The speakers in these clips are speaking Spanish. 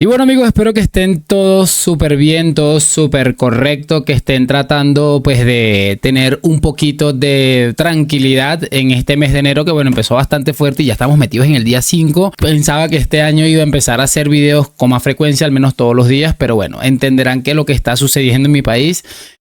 Y bueno amigos, espero que estén todos súper bien, todos súper correcto, que estén tratando pues de tener un poquito de tranquilidad en este mes de enero que bueno, empezó bastante fuerte y ya estamos metidos en el día 5. Pensaba que este año iba a empezar a hacer videos con más frecuencia, al menos todos los días, pero bueno, entenderán que lo que está sucediendo en mi país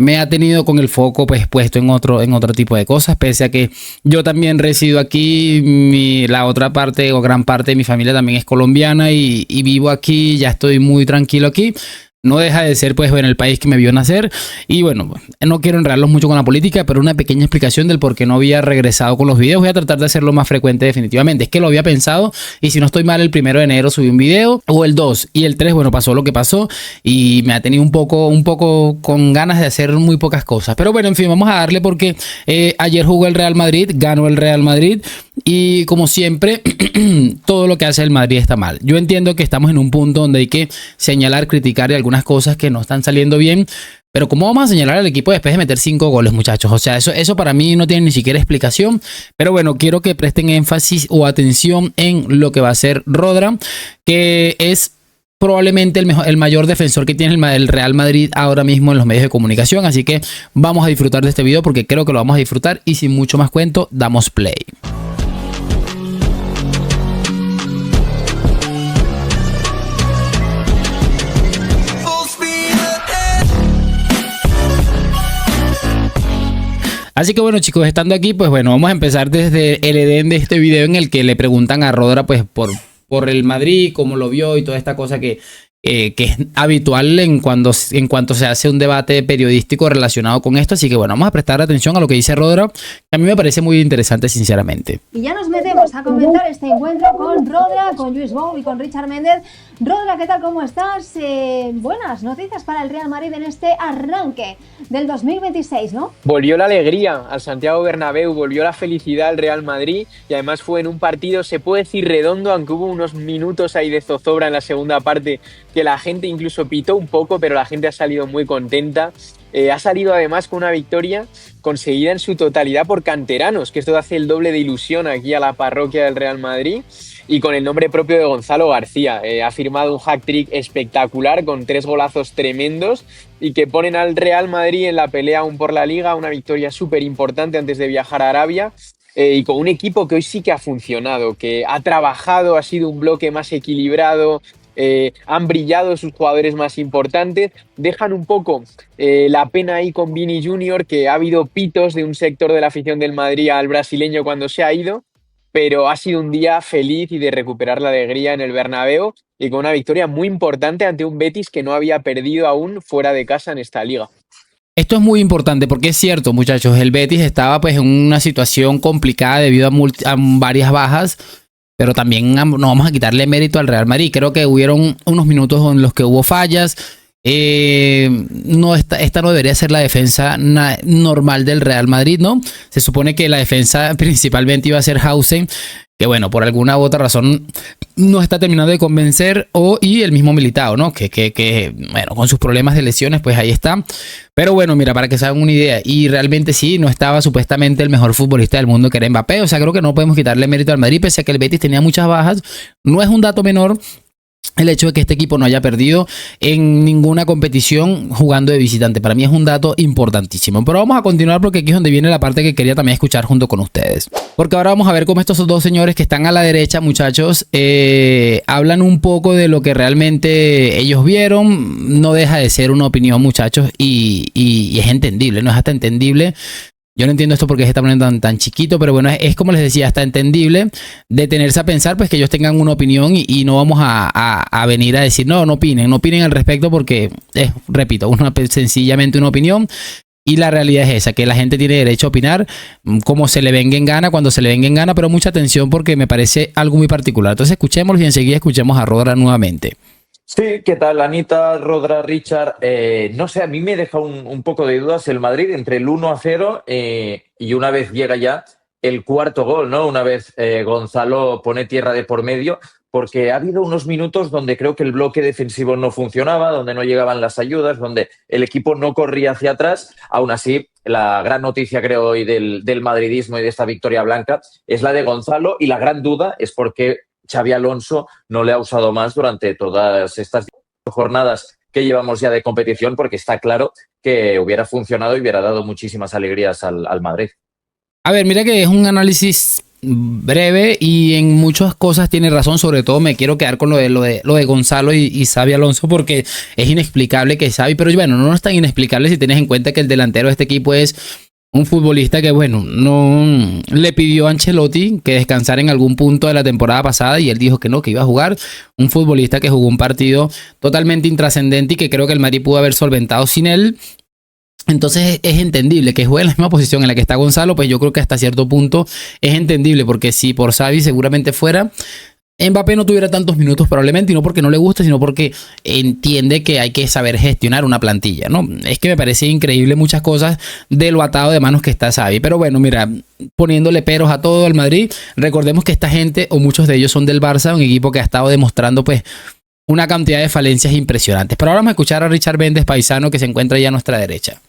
me ha tenido con el foco pues puesto en otro tipo de cosas, pese a que yo también resido aquí, la otra parte o gran parte de mi familia también es colombiana y vivo aquí, ya estoy muy tranquilo aquí. No deja de ser pues bueno, el país que me vio nacer y bueno, no quiero enredarlos mucho con la política, pero una pequeña explicación del por qué no había regresado con los videos. Voy a tratar de hacerlo más frecuente definitivamente. Es que lo había pensado y si no estoy mal el 1 de enero subí un video o el 2 y el 3, bueno, pasó lo que pasó y me ha tenido un poco con ganas de hacer muy pocas cosas. Pero bueno, en fin, vamos a darle porque ayer jugó el Real Madrid, ganó el Real Madrid y como siempre todo lo que hace el Madrid está mal. Yo entiendo que estamos en un punto donde hay que señalar, criticar y algunas cosas que no están saliendo bien, pero ¿cómo vamos a señalar al equipo después de meter 5 goles, muchachos? O sea, eso para mí no tiene ni siquiera explicación, pero bueno, quiero que presten énfasis o atención en lo que va a hacer Rodra, que es probablemente el mayor defensor que tiene el Real Madrid ahora mismo en los medios de comunicación, así que vamos a disfrutar de este video porque creo que lo vamos a disfrutar y sin mucho más cuento, damos play. Así que bueno chicos, estando aquí, pues bueno, vamos a empezar desde el Edén de este video en el que le preguntan a Rodra pues por el Madrid, cómo lo vio y toda esta cosa que es habitual en cuanto se hace un debate periodístico relacionado con esto. Así que bueno, vamos a prestar atención a lo que dice Rodra, que a mí me parece muy interesante sinceramente. Y ya nos metemos a comentar este encuentro con Rodra, con Lluís Bou y con Richard Méndez. Rodra, ¿qué tal? ¿Cómo estás? Buenas noticias para el Real Madrid en este arranque del 2026, ¿no? Volvió la alegría al Santiago Bernabéu, volvió la felicidad al Real Madrid y además fue en un partido, se puede decir redondo, aunque hubo unos minutos ahí de zozobra en la segunda parte que la gente incluso pitó un poco, pero la gente ha salido muy contenta. Ha salido además con una victoria conseguida en su totalidad por canteranos, que esto hace el doble de ilusión aquí a la parroquia del Real Madrid, y con el nombre propio de Gonzalo García. Ha firmado un hat-trick espectacular con 3 golazos tremendos y que ponen al Real Madrid en la pelea aún por la Liga, una victoria súper importante antes de viajar a Arabia. Y con un equipo que hoy sí que ha funcionado, que ha trabajado, ha sido un bloque más equilibrado. Han brillado sus jugadores más importantes, dejan un poco la pena ahí con Vini Junior, que ha habido pitos de un sector de la afición del Madrid al brasileño cuando se ha ido, pero ha sido un día feliz y de recuperar la alegría en el Bernabéu y con una victoria muy importante ante un Betis que no había perdido aún fuera de casa en esta liga. Esto es muy importante porque es cierto, muchachos, el Betis estaba pues en una situación complicada debido a varias bajas, pero también no vamos a quitarle mérito al Real Madrid. Creo que hubieron unos minutos en los que hubo fallas. Esta no debería ser la defensa normal del Real Madrid, ¿no? Se supone que la defensa principalmente iba a ser Hausen, que bueno, por alguna u otra razón no está terminando de convencer, y el mismo Militao, ¿no? Que bueno, con sus problemas de lesiones, pues ahí está. Pero bueno, mira, para que se hagan una idea, y realmente sí, no estaba supuestamente el mejor futbolista del mundo que era Mbappé, o sea, creo que no podemos quitarle mérito al Madrid, pese a que el Betis tenía muchas bajas. No es un dato menor el hecho de que este equipo no haya perdido en ninguna competición jugando de visitante. Para mí es un dato importantísimo. Pero vamos a continuar porque aquí es donde viene la parte que quería también escuchar junto con ustedes. Porque ahora vamos a ver cómo estos dos señores que están a la derecha, muchachos, hablan un poco de lo que realmente ellos vieron. No deja de ser una opinión, muchachos, y es entendible, no es hasta entendible. Yo no entiendo esto porque se está poniendo tan chiquito, pero bueno, es como les decía, hasta entendible detenerse a pensar pues que ellos tengan una opinión y no vamos a venir a decir no opinen al respecto porque es, repito, sencillamente una opinión y la realidad es esa, que la gente tiene derecho a opinar como se le venga en gana, cuando se le venga en gana, pero mucha atención porque me parece algo muy particular. Entonces escuchémoslo y enseguida escuchemos a Rodra nuevamente. Sí, ¿qué tal, Anita, Rodra, Richard? No sé, a mí me deja un poco de dudas el Madrid entre el 1-0 y una vez llega ya el cuarto gol, ¿no? Una vez Gonzalo pone tierra de por medio, porque ha habido unos minutos donde creo que el bloque defensivo no funcionaba, donde no llegaban las ayudas, donde el equipo no corría hacia atrás. Aún así, la gran noticia, creo, hoy del madridismo y de esta victoria blanca es la de Gonzalo, y la gran duda es por qué Xabi Alonso no le ha usado más durante todas estas jornadas que llevamos ya de competición, porque está claro que hubiera funcionado y hubiera dado muchísimas alegrías al Madrid. A ver, mira que es un análisis breve y en muchas cosas tiene razón. Sobre todo me quiero quedar con lo de Gonzalo y Xabi Alonso, porque es inexplicable que Xabi, pero bueno, no es tan inexplicable si tienes en cuenta que el delantero de este equipo es un futbolista que, bueno, no le pidió a Ancelotti que descansara en algún punto de la temporada pasada y él dijo que no, que iba a jugar. Un futbolista que jugó un partido totalmente intrascendente y que creo que el Madrid pudo haber solventado sin él. Entonces es entendible que juegue en la misma posición en la que está Gonzalo, pues yo creo que hasta cierto punto es entendible, porque si por Xavi seguramente fuera, Mbappé no tuviera tantos minutos probablemente, y no porque no le guste, sino porque entiende que hay que saber gestionar una plantilla, ¿no? Es que me parece increíble muchas cosas de lo atado de manos que está Xavi. Pero bueno, mira, poniéndole peros a todo el Madrid, recordemos que esta gente, o muchos de ellos, son del Barça, un equipo que ha estado demostrando pues una cantidad de falencias impresionantes. Pero ahora vamos a escuchar a Richard Méndez, paisano, que se encuentra ya a nuestra derecha.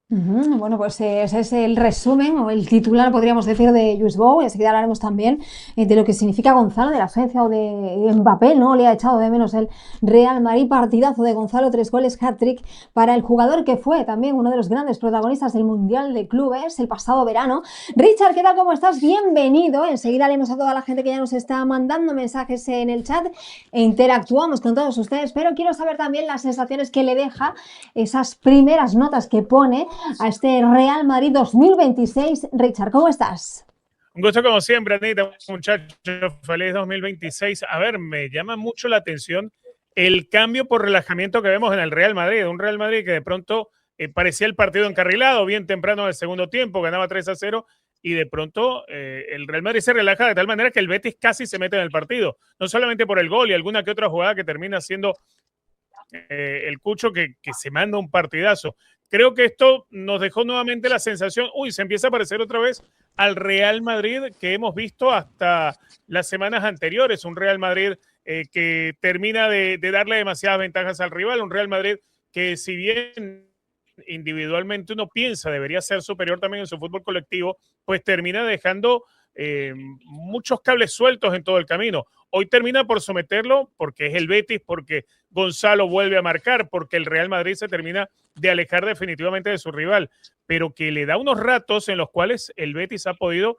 Bueno, pues ese es el resumen o el titular, podríamos decir, de Lluís Bou. Enseguida hablaremos también de lo que significa Gonzalo, de la ausencia o de Mbappé, ¿no? Le ha echado de menos el Real Madrid. Partidazo de Gonzalo, 3 goles, hat-trick para el jugador que fue también uno de los grandes protagonistas del Mundial de Clubes el pasado verano. Richard, ¿qué tal? ¿Cómo estás? Bienvenido. Enseguida leemos a toda la gente que ya nos está mandando mensajes en el chat e interactuamos con todos ustedes, pero quiero saber también las sensaciones que le deja esas primeras notas que pone a este Real Madrid 2026. Richard, ¿cómo estás? Un gusto como siempre, Anita, muchachos, feliz 2026. A ver, me llama mucho la atención el cambio por relajamiento que vemos en el Real Madrid. Un Real Madrid que de pronto parecía el partido encarrilado, bien temprano en el segundo tiempo, ganaba 3-0, y de pronto el Real Madrid se relaja de tal manera que el Betis casi se mete en el partido. No solamente por el gol y alguna que otra jugada que termina siendo el Cucho que se manda un partidazo. Creo que esto nos dejó nuevamente la sensación, se empieza a parecer otra vez al Real Madrid que hemos visto hasta las semanas anteriores. Un Real Madrid que termina de darle demasiadas ventajas al rival. Un Real Madrid que, si bien individualmente uno piensa debería ser superior también en su fútbol colectivo, pues termina dejando muchos cables sueltos en todo el camino. Hoy termina por someterlo porque es el Betis, porque Gonzalo vuelve a marcar, porque el Real Madrid se termina de alejar definitivamente de su rival, pero que le da unos ratos en los cuales el Betis ha podido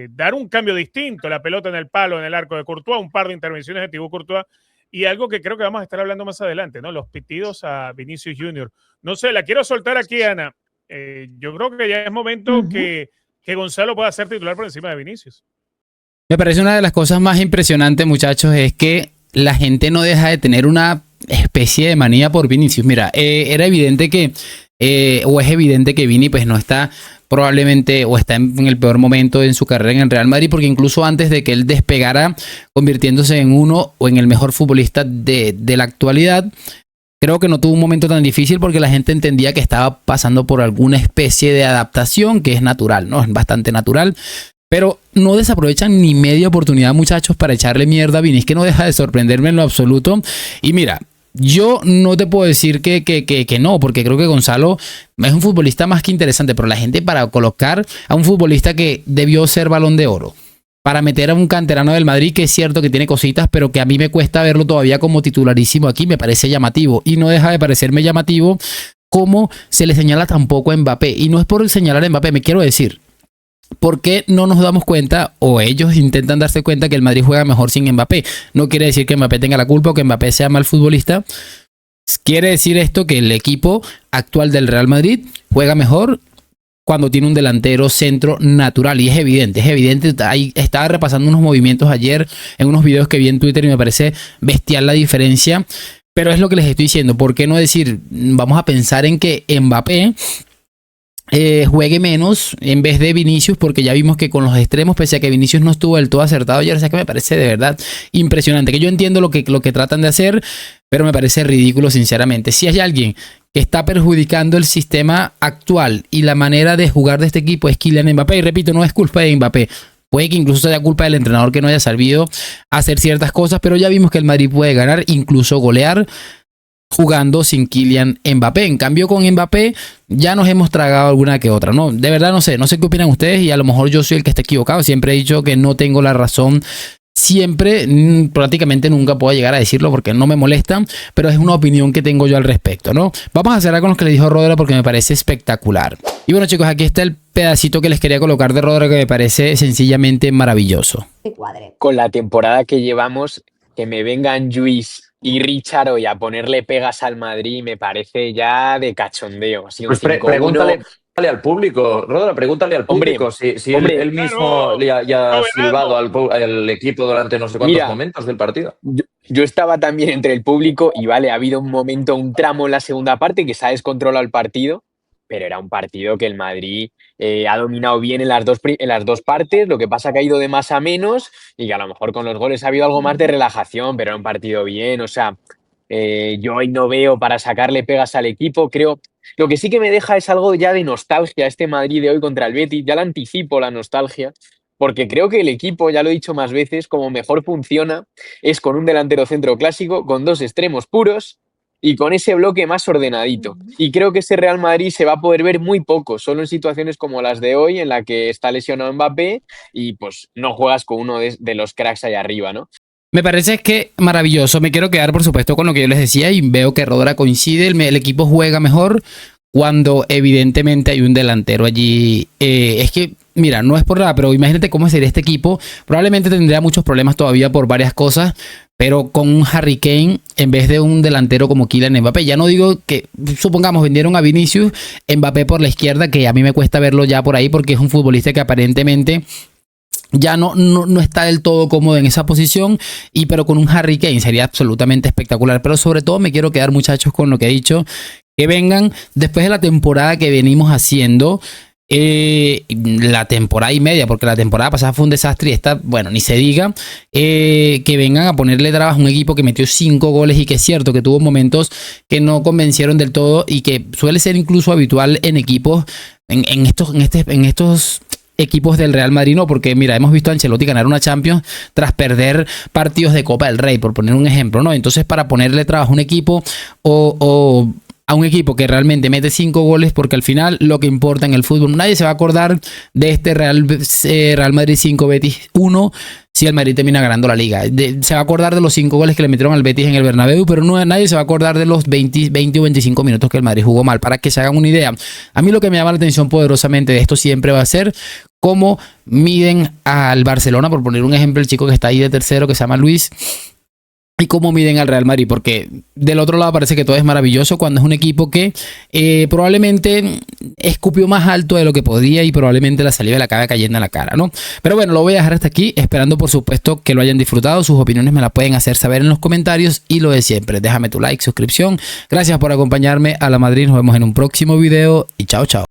dar un cambio distinto, la pelota en el palo, en el arco de Courtois, un par de intervenciones de Thibaut Courtois, y algo que creo que vamos a estar hablando más adelante, ¿no? Los pitidos a Vinicius Junior. No sé, la quiero soltar aquí, Ana. Yo creo que ya es momento que Gonzalo pueda ser titular por encima de Vinicius. Me parece una de las cosas más impresionantes, muchachos, es que la gente no deja de tener una especie de manía por Vinicius. Mira, era evidente que, o es evidente que Vini pues no está probablemente, o está en el peor momento en su carrera en el Real Madrid, porque incluso antes de que él despegara, convirtiéndose en uno o en el mejor futbolista de la actualidad, creo que no tuvo un momento tan difícil porque la gente entendía que estaba pasando por alguna especie de adaptación que es natural, ¿no? Es bastante natural. Pero no desaprovechan ni media oportunidad, muchachos, para echarle mierda a Vini. Es que no deja de sorprenderme en lo absoluto. Y mira, yo no te puedo decir que no, porque creo que Gonzalo es un futbolista más que interesante, pero la gente, para colocar a un futbolista que debió ser Balón de Oro, para meter a un canterano del Madrid, que es cierto que tiene cositas, pero que a mí me cuesta verlo todavía como titularísimo aquí, me parece llamativo. Y no deja de parecerme llamativo cómo se le señala tampoco a Mbappé. Y no es por señalar a Mbappé, me quiero decir, ¿por qué no nos damos cuenta, o ellos intentan darse cuenta, que el Madrid juega mejor sin Mbappé? No quiere decir que Mbappé tenga la culpa o que Mbappé sea mal futbolista. Quiere decir esto que el equipo actual del Real Madrid juega mejor cuando tiene un delantero centro natural. Y es evidente. Ahí estaba repasando unos movimientos ayer en unos videos que vi en Twitter y me parece bestial la diferencia. Pero es lo que les estoy diciendo. ¿Por qué no decir, vamos a pensar en que Mbappé juegue menos en vez de Vinicius? Porque ya vimos que con los extremos, pese a que Vinicius no estuvo del todo acertado ayer, o sea que me parece de verdad impresionante. Que yo entiendo lo que tratan de hacer, pero me parece ridículo, sinceramente. Si hay alguien que está perjudicando el sistema actual y la manera de jugar de este equipo, es Kylian Mbappé. Y repito, no es culpa de Mbappé. Puede que incluso sea culpa del entrenador que no haya sabido hacer ciertas cosas, pero ya vimos que el Madrid puede ganar, incluso golear, jugando sin Kylian Mbappé. En cambio, con Mbappé ya nos hemos tragado alguna que otra, ¿no? De verdad no sé qué opinan ustedes, y a lo mejor yo soy el que está equivocado. Siempre he dicho que no tengo la razón siempre, prácticamente nunca puedo llegar a decirlo porque no me molesta, pero es una opinión que tengo yo al respecto, ¿no? Vamos a cerrar con lo que le dijo Rodra porque me parece espectacular. Y bueno, chicos, aquí está el pedacito que les quería colocar de Rodra que me parece sencillamente maravilloso. Con la temporada que llevamos, que me vengan Lluís y Richard hoy a ponerle pegas al Madrid me parece ya de cachondeo. Así Pues pregúntale al público, Rodra, pregúntale al público. Hombre, si hombre, él mismo claro, ya ha no, silbado al equipo durante no sé cuántos momentos del partido. Yo estaba también entre el público y vale, ha habido un momento, un tramo en la segunda parte que se ha descontrolado el partido, pero era un partido que el Madrid ha dominado bien en las dos partes, lo que pasa que ha ido de más a menos y que a lo mejor con los goles ha habido algo más de relajación, pero era un partido bien, o sea, yo hoy no veo para sacarle pegas al equipo, creo. Lo que sí que me deja es algo ya de nostalgia este Madrid de hoy contra el Betis, ya la anticipo la nostalgia, porque creo que el equipo, ya lo he dicho más veces, como mejor funciona es con un delantero centro clásico, con dos extremos puros y con ese bloque más ordenadito. Y creo que ese Real Madrid se va a poder ver muy poco, solo en situaciones como las de hoy, en la que está lesionado Mbappé y pues no juegas con uno de los cracks ahí arriba, ¿no? Me parece que maravilloso. Me quiero quedar, por supuesto, con lo que yo les decía y veo que Rodra coincide. El equipo juega mejor cuando evidentemente hay un delantero allí. Es que, mira, no es por nada, pero imagínate cómo sería este equipo. Probablemente tendría muchos problemas todavía por varias cosas, pero con un Harry Kane en vez de un delantero como Kylian Mbappé. Ya no digo que, supongamos, vendieron a Vinicius, Mbappé por la izquierda, que a mí me cuesta verlo ya por ahí porque es un futbolista que aparentemente ya no está del todo cómodo en esa posición, pero con un Harry Kane sería absolutamente espectacular. Pero sobre todo me quiero quedar, muchachos, con lo que he dicho, que vengan después de la temporada que venimos haciendo, la temporada y media, porque la temporada pasada fue un desastre y esta, bueno, ni se diga, que vengan a ponerle trabas a un equipo que metió 5 goles y que es cierto que tuvo momentos que no convencieron del todo y que suele ser incluso habitual en equipos, en estos equipos del Real Madrid, no, porque mira, hemos visto a Ancelotti ganar una Champions tras perder partidos de Copa del Rey, por poner un ejemplo, ¿no? Entonces, para ponerle trabajo a un equipo o a un equipo que realmente mete 5 goles, porque al final lo que importa en el fútbol, nadie se va a acordar de este Real Madrid 5 Betis 1 si el Madrid termina ganando la liga. Se va a acordar de los 5 goles que le metieron al Betis en el Bernabéu, pero nadie se va a acordar de los 20 o 25 minutos que el Madrid jugó mal. Para que se hagan una idea, a mí lo que me llama la atención poderosamente de esto siempre va a ser cómo miden al Barcelona, por poner un ejemplo, el chico que está ahí de tercero, que se llama Luis, y cómo miden al Real Madrid, porque del otro lado parece que todo es maravilloso cuando es un equipo que probablemente escupió más alto de lo que podía y probablemente la saliva le acaba cayendo en la cara, ¿no? Pero bueno, lo voy a dejar hasta aquí, esperando por supuesto que lo hayan disfrutado. Sus opiniones me las pueden hacer saber en los comentarios y lo de siempre, déjame tu like, suscripción. Gracias por acompañarme a La Madrid, nos vemos en un próximo video y chao, chao.